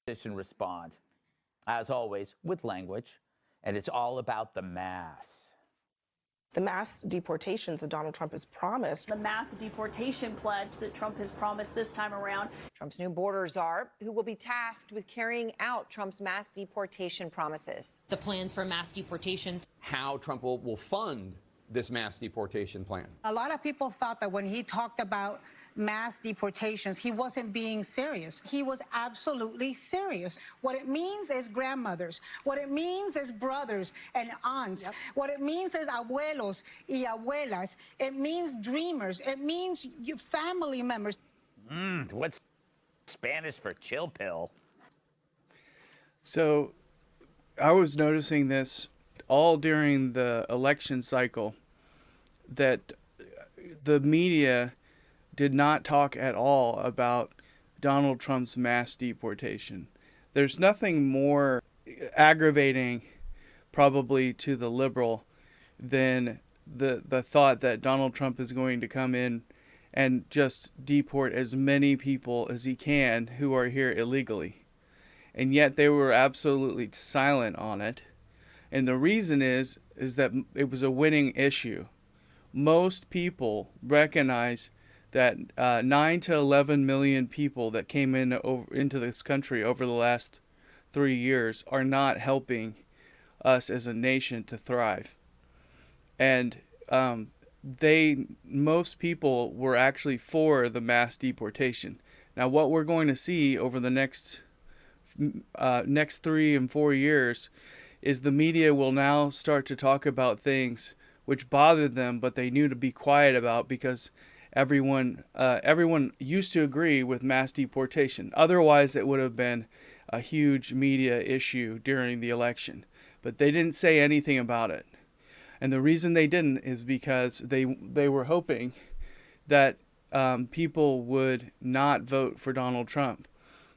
Respond, as always, with language, and it's all about the mass. The mass deportations that Donald Trump has promised. The mass deportation pledge that Trump has promised this time around. Trump's new border czar, who will be tasked with carrying out Trump's mass deportation promises. The plans for mass deportation. How Trump will fund this mass deportation plan. A lot of people thought that when he talked about mass deportations, he wasn't being serious. He was absolutely serious. What it means is grandmothers. What it means is brothers and aunts. Yep. What it means is abuelos y abuelas. It means dreamers. It means family members. What's Spanish for chill pill? So I was noticing this all during the election cycle, that the media did not talk at all about Donald Trump's mass deportation. There's nothing more aggravating, probably, to the liberal than the thought that Donald Trump is going to come in and just deport as many people as he can who are here illegally. And yet they were absolutely silent on it. And the reason is that it was a winning issue. Most people recognize that 9 to 11 million people that came into this country over the last 3 years are not helping us as a nation to thrive. And most people were actually for the mass deportation. Now, what we're going to see over the next 3 and 4 years is the media will now start to talk about things which bothered them, but they knew to be quiet about because everyone used to agree with mass deportation. Otherwise, it would have been a huge media issue during the election. But they didn't say anything about it. And the reason they didn't is because they were hoping that people would not vote for Donald Trump.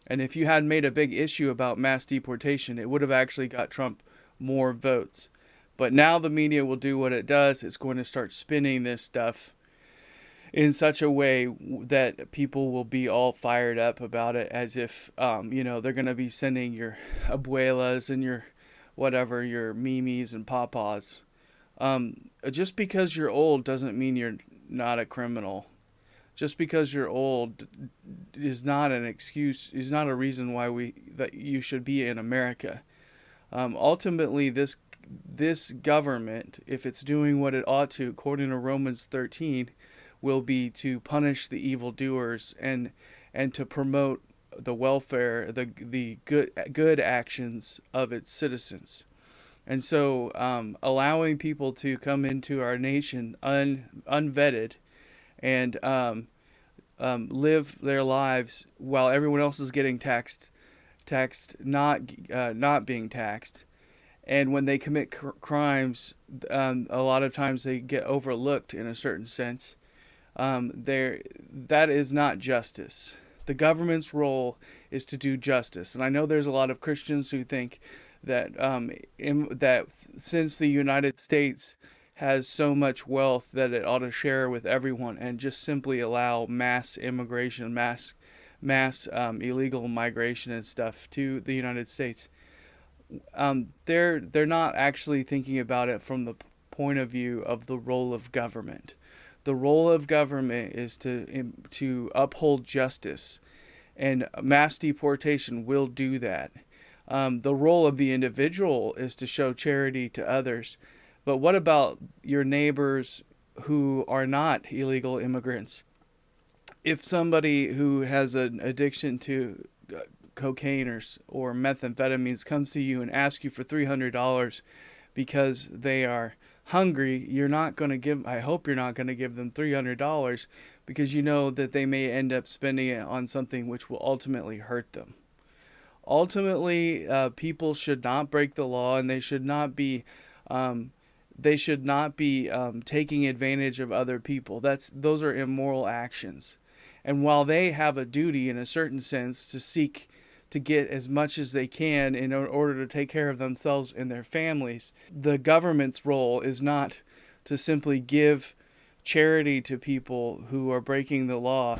And if you had made a big issue about mass deportation, it would have actually got Trump more votes. But now the media will do what it does. It's going to start spinning this stuff in such a way that people will be all fired up about it, as if, they're going to be sending your abuelas and your whatever, your mimis and papas. Just because you're old doesn't mean you're not a criminal. Just because you're old is not an excuse, is not a reason why that you should be in America. Ultimately, this government, if it's doing what it ought to, according to Romans 13, will be to punish the evildoers and to promote the welfare, the good actions of its citizens. And so allowing people to come into our nation unvetted and live their lives while everyone else is getting taxed not being taxed. And when they commit crimes, a lot of times they get overlooked in a certain sense. That is not justice. The government's role is to do justice. And I know there's a lot of Christians who think that that since the United States has so much wealth that it ought to share with everyone and just simply allow mass immigration, mass illegal migration and stuff to the United States. They're not actually thinking about it from the point of view of the role of government. The role of government is to uphold justice, and mass deportation will do that. The role of the individual is to show charity to others. But what about your neighbors who are not illegal immigrants? If somebody who has an addiction to cocaine or methamphetamines comes to you and asks you for $300 because they are hungry, I hope you're not going to give them $300 because you know that they may end up spending it on something which will ultimately hurt them. Ultimately, people should not break the law, and they should not be taking advantage of other people. Those are immoral actions. And while they have a duty in a certain sense to seek to get as much as they can in order to take care of themselves and their families, the government's role is not to simply give charity to people who are breaking the law.